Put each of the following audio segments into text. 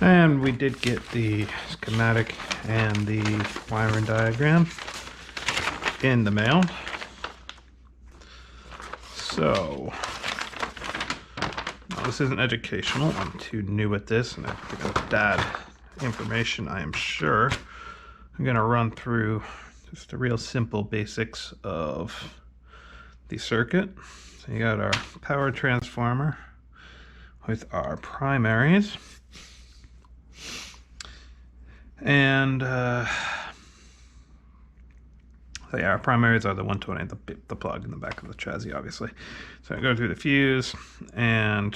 And we did get the schematic and the wiring diagram in the mail. So, this isn't educational. I'm too new at this, and I think I've bad information, I am sure. I'm going to run through just the real simple basics of the circuit. So you got our power transformer with our primaries. And so yeah, our primaries are the 120, the plug in the back of the chassis, obviously. So I go through the fuse and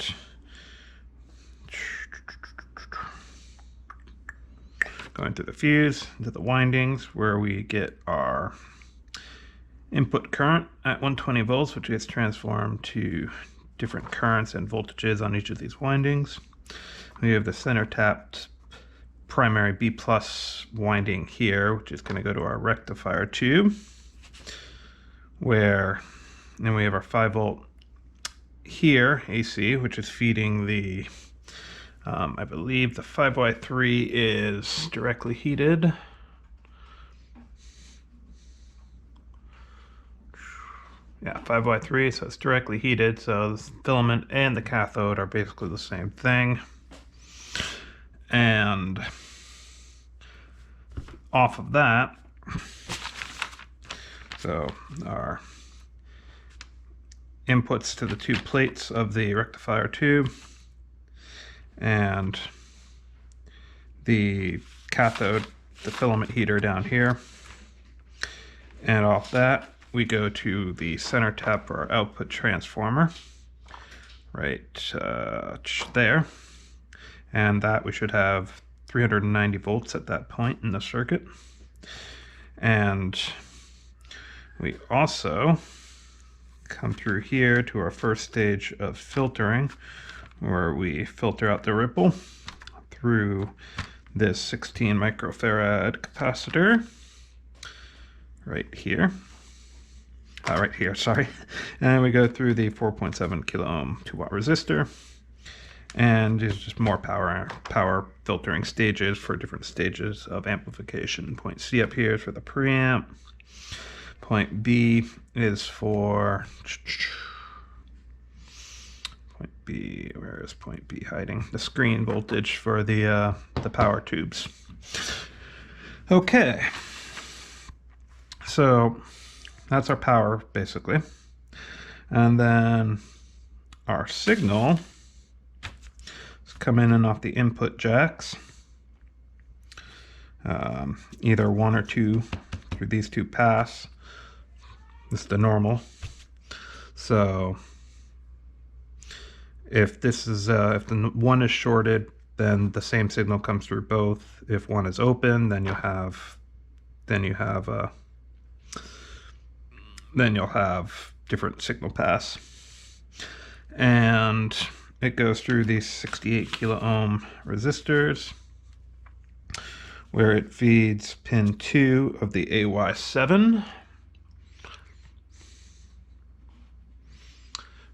going through the fuse into the windings where we get our input current at 120 volts, which gets transformed to different currents and voltages on each of these windings. We have the center tapped primary B plus winding here, which is going to go to our rectifier tube, where then we have our 5 volt here AC, which is feeding the I believe the 5Y3 is directly heated. Yeah, 5Y3, so it's directly heated, so the filament and the cathode are basically the same thing. And off of that, so our inputs to the two plates of the rectifier tube and the cathode, the filament heater down here. And off that, we go to the center tap for our output transformer, right there. And that we should have 390 volts at that point in the circuit. And we also come through here to our first stage of filtering, where we filter out the ripple through this 16 microfarad capacitor right here. Sorry. And we go through the 4.7 kilo ohm 2-watt resistor. And there's just more power filtering stages for different stages of amplification. Point C up here is for the preamp. Point B is for point B. Where is point B hiding? The screen voltage for the power tubes. Okay, so that's our power basically, and then our signal is coming in off the input jacks, either one or two through these two paths. This is the normal. So if this is if the one is shorted, then the same signal comes through both. If one is open, then you'll have different signal paths. And it goes through these 68 kilo ohm resistors, where it feeds pin 2 of the AY7,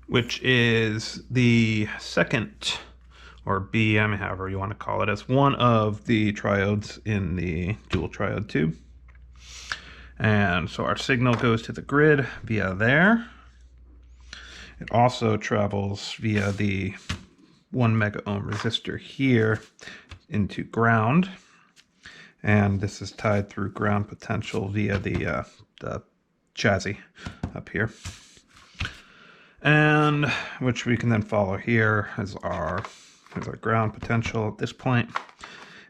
which is the second, or B, I mean, however you want to call it, as one of the triodes in the dual triode tube. And so our signal goes to the grid via there. It also travels via the 1 mega ohm resistor here into ground. And this is tied through ground potential via the chassis up here. And which we can then follow here as our ground potential at this point.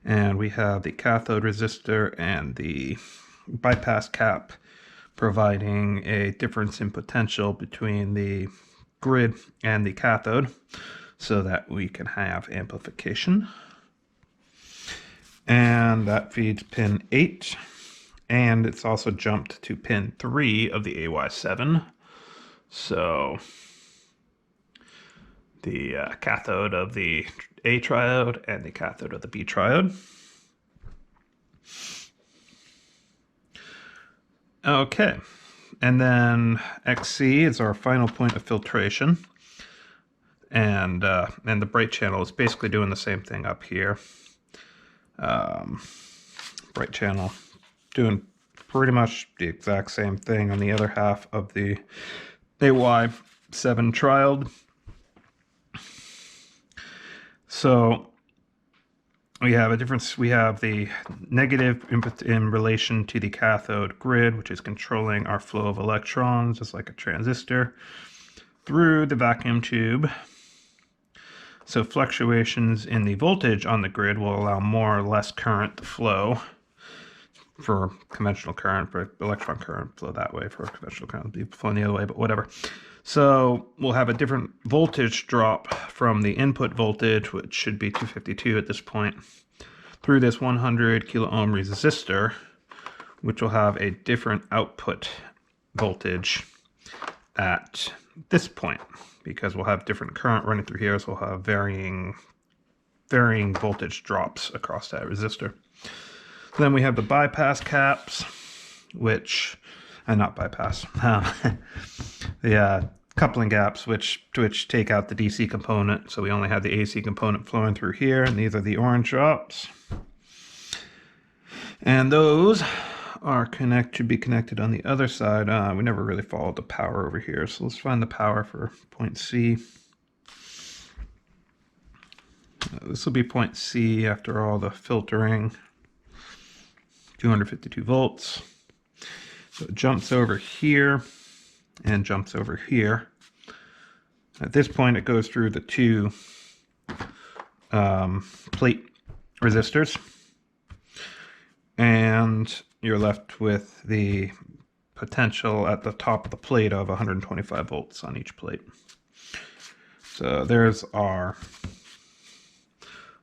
And we have the cathode resistor and the bypass cap providing a difference in potential between the grid and the cathode so that we can have amplification. And that feeds pin 8, and it's also jumped to pin 3 of the AY7. So the cathode of the A triode and the cathode of the B triode. Okay, and then XC is our final point of filtration. And the bright channel is basically doing the same thing up here. Bright channel doing pretty much the exact same thing on the other half of the AY7 trialed. So we have a difference. We have the negative in relation to the cathode grid, which is controlling our flow of electrons, just like a transistor, through the vacuum tube. So fluctuations in the voltage on the grid will allow more or less current to flow. For conventional current, for electron current, flow that way. For conventional current, be flowing the other way, but whatever. So we'll have a different voltage drop from the input voltage, which should be 252 at this point, through this 100 kilo ohm resistor, which will have a different output voltage at this point, because we'll have different current running through here, so we'll have varying voltage drops across that resistor. Then we have the bypass caps, which, not bypass, the coupling gaps, which take out the DC component. So we only have the AC component flowing through here, and these are the orange drops. And those are should be connected on the other side. We never really followed the power over here, so let's find the power for point C. This will be point C after all the filtering. 252 volts. So it jumps over here and jumps over here. At this point, it goes through the two plate resistors, and you're left with the potential at the top of the plate of 125 volts on each plate. So there's our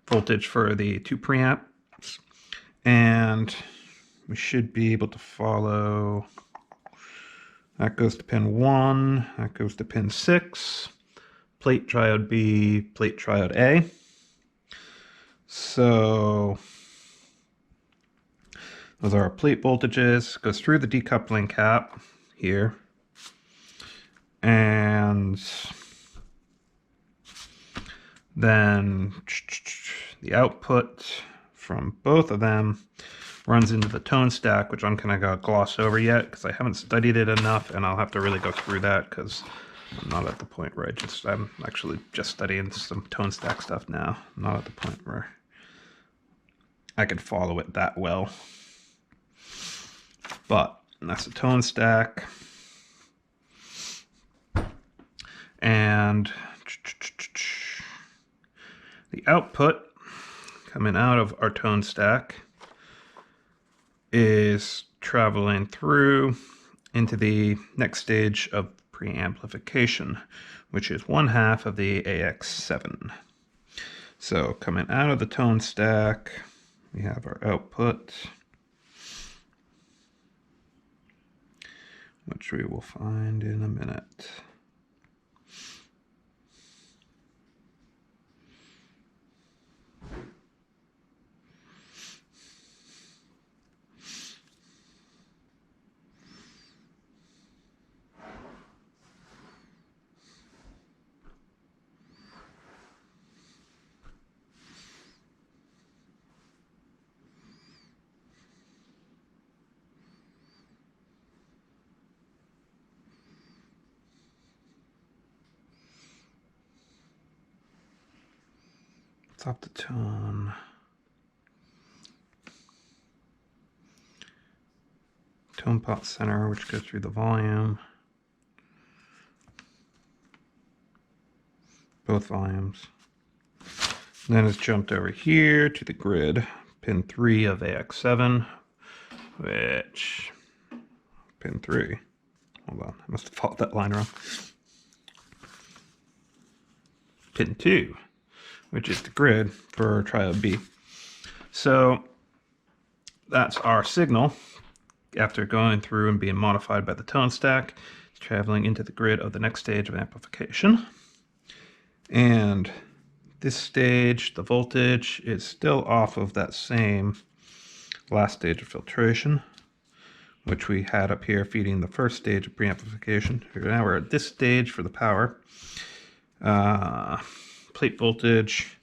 voltage for the 2 preamps, and we should be able to follow. That goes to pin 1, that goes to pin 6, plate triode B, plate triode A. So those are our plate voltages. Goes through the decoupling cap here, and then the output from both of them runs into the tone stack, which I'm kind of gloss over yet because I haven't studied it enough, and I'll have to really go through that because I'm not at the point where I'm actually just studying some tone stack stuff now. I'm not at the point where I can follow it that well. But that's the tone stack. And the output coming out of our tone stack is traveling through into the next stage of preamplification, which is 1/2 of the AX7. So coming out of the tone stack, we have our output, which we will find in a minute. Up the tone. Tone pot center, which goes through the volume. Both volumes. And then it's jumped over here to the grid, pin 3 of AX7, which, pin 3, hold on, I must have followed that line wrong. Pin 2, which is the grid for triode B. So that's our signal after going through and being modified by the tone stack. It's traveling into the grid of the next stage of amplification. And this stage, the voltage is still off of that same last stage of filtration, which we had up here feeding the first stage of preamplification. Now we're at this stage for the power. Plate voltage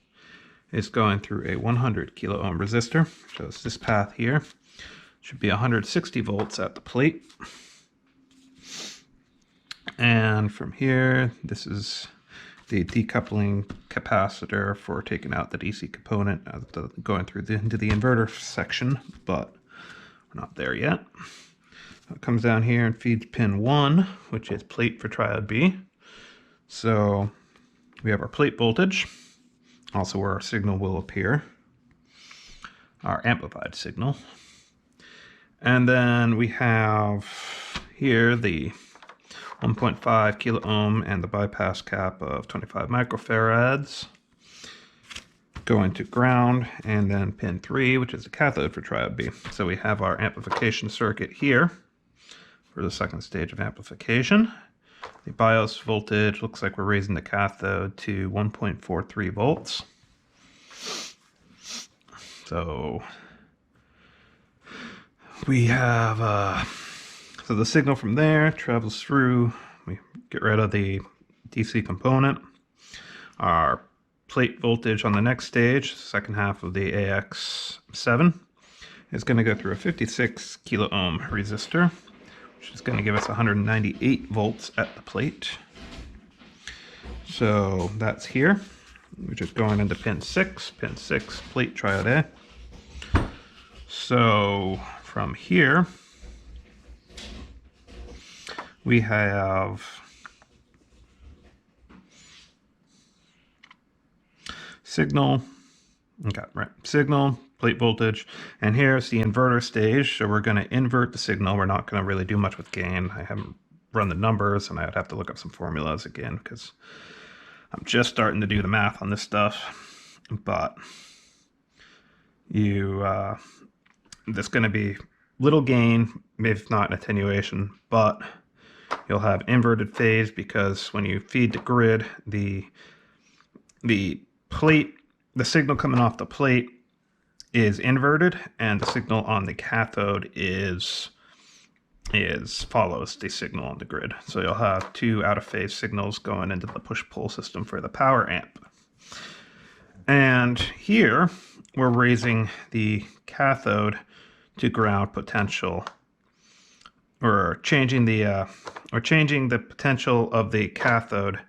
is going through a 100 kilo ohm resistor. So it's this path here. Should be 160 volts at the plate. And from here, this is the decoupling capacitor for taking out the DC component, going through into the inverter section, but we're not there yet. So it comes down here and feeds pin 1, which is plate for triode B. So we have our plate voltage, also where our signal will appear, our amplified signal. And then we have here the 1.5 kilo ohm and the bypass cap of 25 microfarads going to ground, and then pin 3, which is the cathode for triode B. So we have our amplification circuit here for the second stage of amplification. The BIOS voltage looks like we're raising the cathode to 1.43 volts. So we have so the signal from there travels through, we get rid of the DC component. Our plate voltage on the next stage, second half of the AX7, is going to go through a 56 kilo ohm resistor, which is going to give us 198 volts at the plate. So that's here, which is going into pin 6, plate triode A. So from here, we have signal, okay, right, signal, plate voltage, and here's the inverter stage. So we're going to invert the signal. We're not going to really do much with gain. I haven't run the numbers, and I'd have to look up some formulas again because I'm just starting to do the math on this stuff. But there's going to be little gain, if not attenuation, but you'll have inverted phase because when you feed the grid, the plate, the signal coming off the plate is inverted, and the signal on the cathode follows the signal on the grid. So you'll have two out of phase signals going into the push-pull system for the power amp. And here we're raising the cathode to ground potential, or changing the potential of the cathode,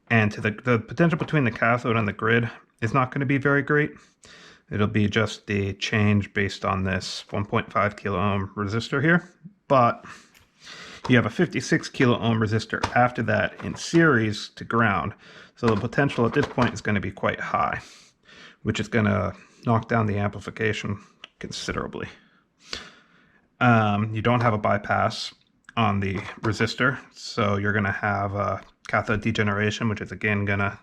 and to the potential between the cathode and the grid is not going to be very great. It'll be just the change based on this 1.5 kilo ohm resistor here, but you have a 56 kilo ohm resistor after that in series to ground, so the potential at this point is going to be quite high, which is going to knock down the amplification considerably. You don't have a bypass on the resistor, so you're going to have a cathode degeneration, which is again gonna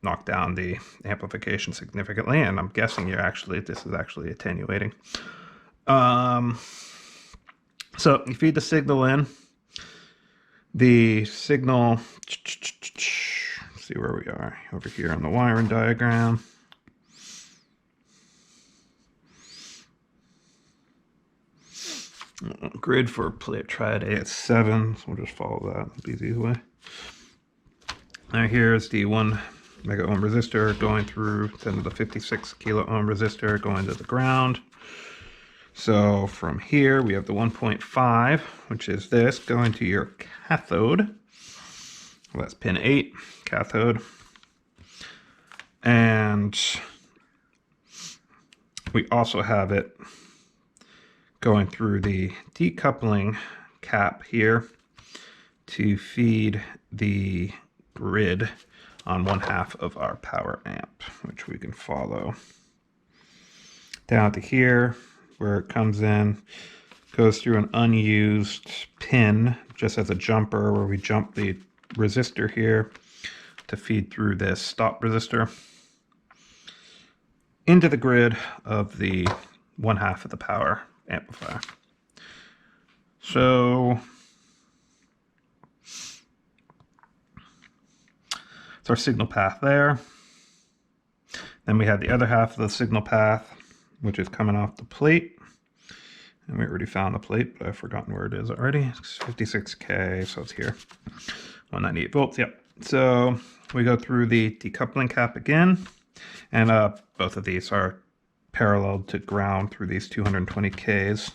knock down the amplification significantly. And I'm guessing this is actually attenuating. So you feed the signal in. The signal, see where we are over here on the wiring diagram. Grid for plate triode A at 7, so we'll just follow that. It'll be the easy way. Now here's the 1 mega ohm resistor going through to the 56 kilo ohm resistor going to the ground. So from here we have the 1.5, which is this, going to your cathode. Well, that's pin 8, cathode. And we also have it going through the decoupling cap here to feed the grid on one half of our power amp, which we can follow down to here where it comes in, goes through an unused pin just as a jumper where we jump the resistor here to feed through this stop resistor into the grid of the one half of the power amplifier. So it's our signal path there. Then we have the other half of the signal path, which is coming off the plate. And we already found the plate, but I've forgotten where it is already. It's 56K, so it's here. 198 volts, yep. So we go through the decoupling cap again, and both of these are parallel to ground through these 220Ks,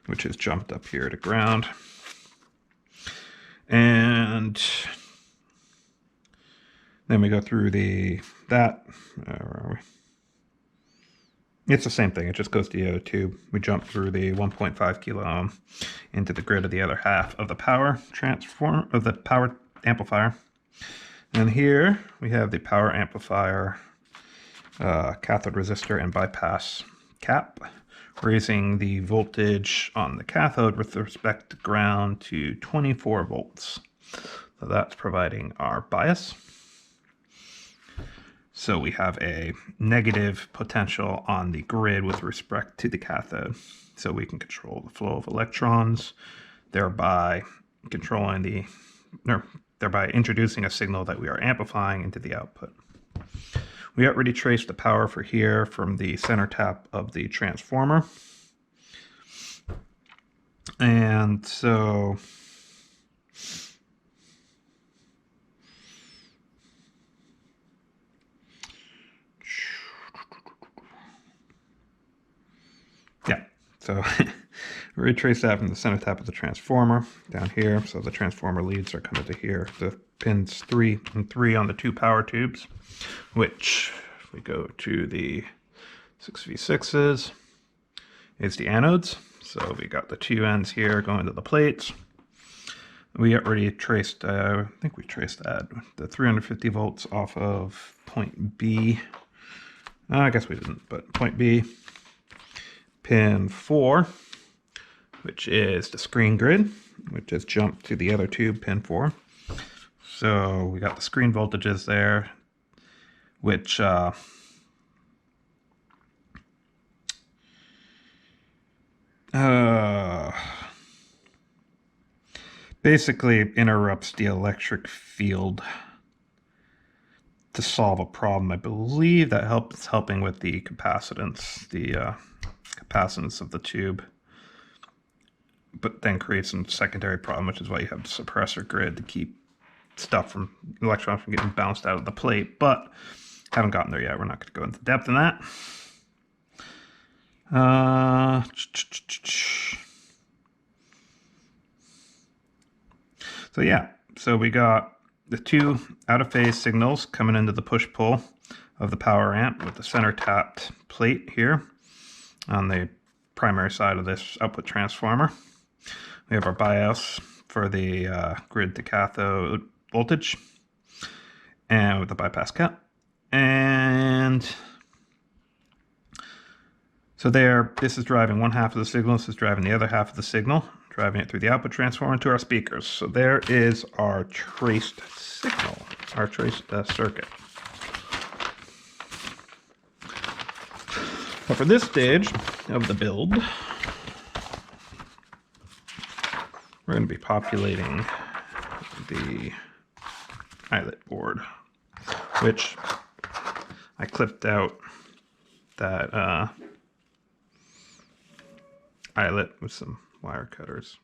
which is jumped up here to ground. And then we go through where are we? It's the same thing, it just goes to the other tube. We jump through the 1.5 kilo ohm into the grid of the other half of the power amplifier. And here we have the power amplifier cathode resistor and bypass cap, raising the voltage on the cathode with respect to ground to 24 volts. So that's providing our bias. So we have a negative potential on the grid with respect to the cathode. So we can control the flow of electrons, thereby introducing a signal that we are amplifying into the output. We already traced the power for here from the center tap of the transformer. And so yeah, so we retrace that from the center tap of the transformer down here. So the transformer leads are coming to here. The pins 3 and 3 on the 2 power tubes, which if we go to the 6v6s is the anodes. So we got the 2 ends here going to the plates. We already traced, I think we traced that, the 350 volts off of point B. I guess we didn't, but point B. Pin 4, which is the screen grid, which is jumped to the other tube, pin 4. So we got the screen voltages there, which basically interrupts the electric field to solve a problem. I believe that helping with the capacitance, capacitance of the tube, but then creates some secondary problem, which is why you have the suppressor grid to keep electrons from getting bounced out of the plate. But haven't gotten there yet. We're not going to go into depth in that. So yeah, so we got the 2 out-of-phase signals coming into the push-pull of the power amp with the center tapped plate here on the primary side of this output transformer. We have our bias for the grid to cathode voltage and with the bypass cap. And so this is driving one half of the signal, this is driving the other half of the signal, driving it through the output transformer to our speakers. So there is our traced signal, our traced circuit. But for this stage of the build, we're going to be populating the eyelet board, which I clipped out that eyelet with some wire cutters.